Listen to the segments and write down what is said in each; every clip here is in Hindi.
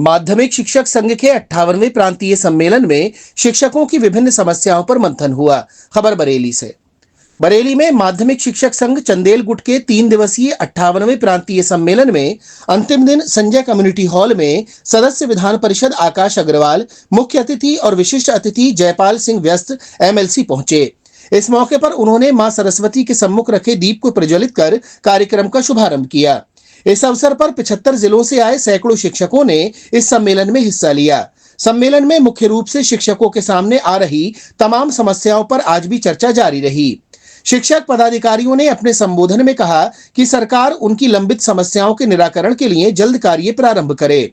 माध्यमिक शिक्षक संघ के 58वें प्रांतीय सम्मेलन में शिक्षकों की विभिन्न समस्याओं पर मंथन हुआ। खबर बरेली से। बरेली में माध्यमिक शिक्षक संघ चंदेल गुट के 3 दिवसीय 58वें प्रांतीय सम्मेलन में अंतिम दिन संजय कम्युनिटी हॉल में सदस्य विधान परिषद आकाश अग्रवाल, मुख्य अतिथि और विशिष्ट अतिथि जयपाल सिंह व्यस्त एमएलसी पहुंचे। इस मौके पर उन्होंने मां सरस्वती के सम्मुख रखे दीप को प्रज्वलित कर कार्यक्रम का शुभारंभ किया। इस अवसर पर 75 जिलों से आए सैकड़ों शिक्षकों ने इस सम्मेलन में हिस्सा लिया। सम्मेलन में मुख्य रूप से शिक्षकों के सामने आ रही तमाम समस्याओं पर आज भी चर्चा जारी रही। शिक्षक पदाधिकारियों ने अपने संबोधन में कहा कि सरकार उनकी लंबित समस्याओं के निराकरण के लिए जल्द कार्य प्रारंभ करे।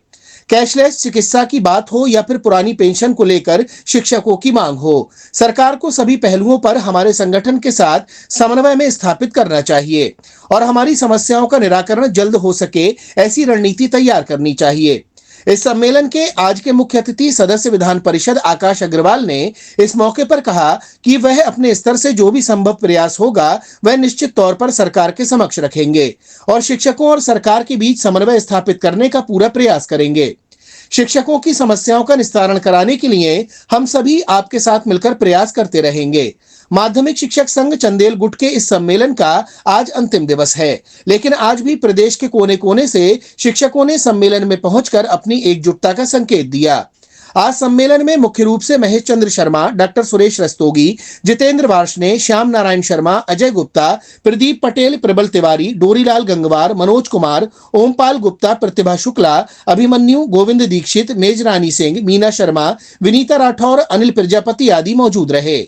कैशलेस चिकित्सा की बात हो या फिर पुरानी पेंशन को लेकर शिक्षकों की मांग हो, सरकार को सभी पहलुओं पर हमारे संगठन के साथ समन्वय में स्थापित करना चाहिए और हमारी समस्याओं का निराकरण जल्द हो सके ऐसी रणनीति तैयार करनी चाहिए। इस सम्मेलन के आज के मुख्य अतिथि सदस्य विधान परिषद आकाश अग्रवाल ने इस मौके पर कहा कि वह अपने स्तर से जो भी संभव प्रयास होगा वह निश्चित तौर पर सरकार के समक्ष रखेंगे और शिक्षकों और सरकार के बीच समन्वय स्थापित करने का पूरा प्रयास करेंगे। शिक्षकों की समस्याओं का निस्तारण कराने के लिए हम सभी आपके साथ मिलकर प्रयास करते रहेंगे। माध्यमिक शिक्षक संघ चंदेल गुट के इस सम्मेलन का आज अंतिम दिवस है, लेकिन आज भी प्रदेश के कोने कोने से शिक्षकों ने सम्मेलन में पहुंचकर अपनी एकजुटता का संकेत दिया। आज सम्मेलन में मुख्य रूप से महेश चंद्र शर्मा, डॉक्टर सुरेश रस्तोगी, जितेंद्र वार्ष्णेय, श्याम नारायण शर्मा, अजय गुप्ता, प्रदीप पटेल, प्रबल तिवारी, डोरीलाल गंगवार, मनोज कुमार, ओमपाल गुप्ता, प्रतिभा शुक्ला, अभिमन्यु, गोविंद दीक्षित, मेजरानी सिंह, मीना शर्मा, विनीता राठौर, अनिल प्रजापति आदि मौजूद रहे।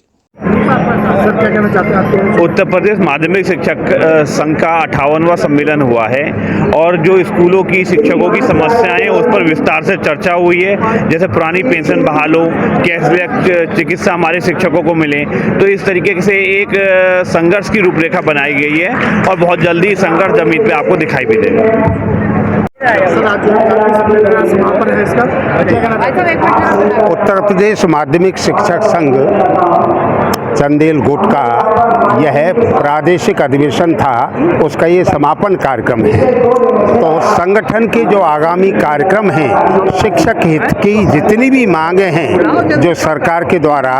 उत्तर प्रदेश माध्यमिक शिक्षक संघ का 58वां सम्मेलन हुआ है और जो स्कूलों की शिक्षकों की समस्याएं उस पर विस्तार से चर्चा हुई है। जैसे पुरानी पेंशन बहाल हो, कैशलेस चिकित्सा हमारे शिक्षकों को मिले, तो इस तरीके से एक संघर्ष की रूपरेखा बनाई गई है और बहुत जल्दी संघर्ष जमीन पे आपको दिखाई भी देगा। उत्तर प्रदेश माध्यमिक शिक्षक संघ चंदेल गुट का यह प्रादेशिक अधिवेशन था, उसका ये समापन कार्यक्रम है। तो संगठन के जो आगामी कार्यक्रम हैं, शिक्षक हित की जितनी भी मांगें हैं जो सरकार के द्वारा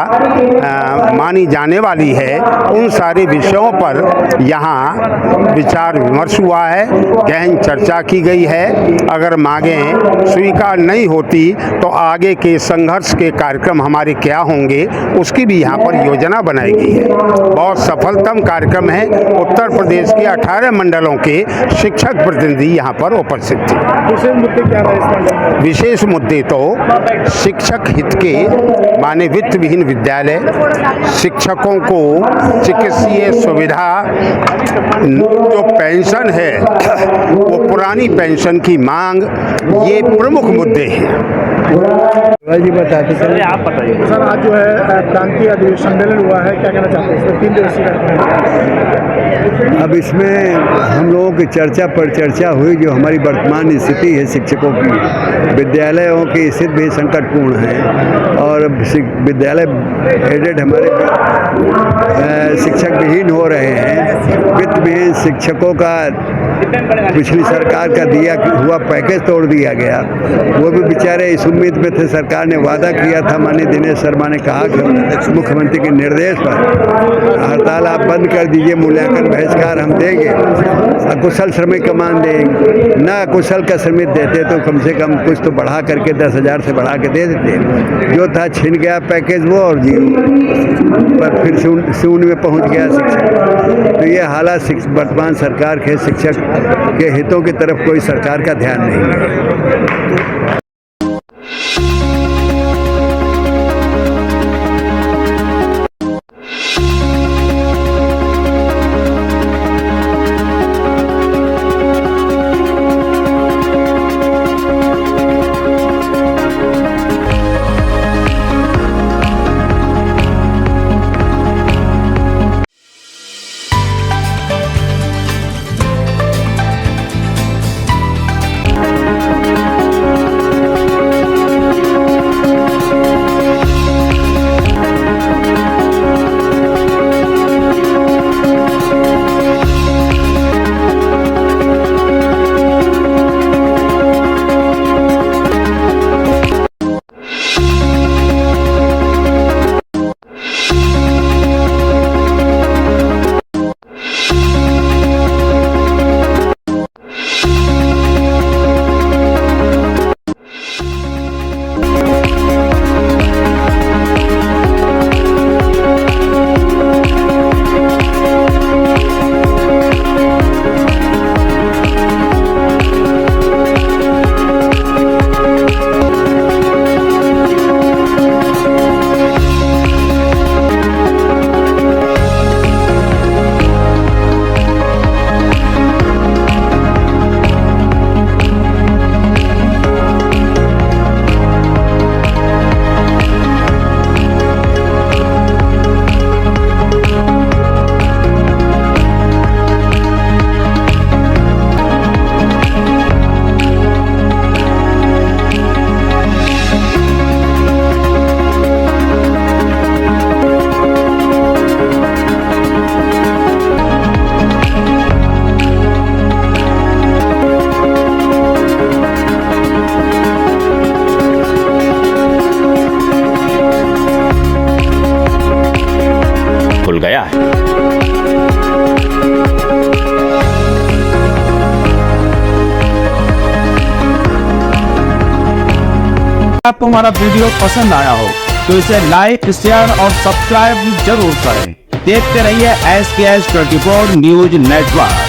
मानी जाने वाली है, उन सारे विषयों पर यहाँ विचार विमर्श हुआ है, गहन चर्चा की गई है। अगर मांगें स्वीकार नहीं होती तो आगे के संघर्ष के कार्यक्रम हमारे क्या होंगे, उसकी भी यहाँ पर योजना बनाई गई है। बहुत सफलतम कार्यक्रम है। उत्तर प्रदेश के 18 मंडलों के शिक्षक प्रतिनिधि यहाँ पर उपस्थित थे। विशेष मुद्दे क्या रहे? विशेष मुद्दे तो शिक्षक हित के माने वित्त विहीन विद्यालय, शिक्षकों को चिकित्सीय सुविधा, जो पेंशन है वो पुरानी पेंशन की मांग, ये प्रमुख मुद्दे हैं। जी बताते चलिए, आप बताइए सर। आज जो है प्रांतीय अधिवेशन सम्मेलन हुआ है, क्या कहना चाहते हैं? इसमें 3 दिवसीय अब इसमें हम लोगों की चर्चा पर चर्चा हुई, जो हमारी वर्तमान स्थिति है शिक्षकों की। विद्यालयों की स्थिति भी संकटपूर्ण है और विद्यालय एडेड हमारे शिक्षक विहीन हो रहे हैं। वित्त विहीन शिक्षकों का पिछली सरकार का दिया हुआ पैकेज तोड़ दिया गया। वो भी बेचारे इस उम्मीद में थे, सरकार ने वादा किया था, माननीय दिनेश शर्मा ने कहा कि मुख्यमंत्री के निर्देश पर हड़ताल आप बंद कर दीजिए, मूल्यांकन बहिष्कार हम देंगे, अकुशल श्रमिक का मान देंगे। न अकुशल का श्रमिक देते तो कम से कम कुछ तो बढ़ा करके 10,000 से बढ़ा के दे देते। जो था छिन गया पैकेज वो, और पर फिर शून्य में पहुंच गया शिक्षक। तो ये हालात वर्तमान सरकार के शिक्षक के हितों की तरफ कोई सरकार का ध्यान नहीं है। खुल गया है। आपको हमारा वीडियो पसंद आया हो तो इसे लाइक, शेयर और सब्सक्राइब जरूर करें। देखते रहिए SKS 24 न्यूज नेटवर्क।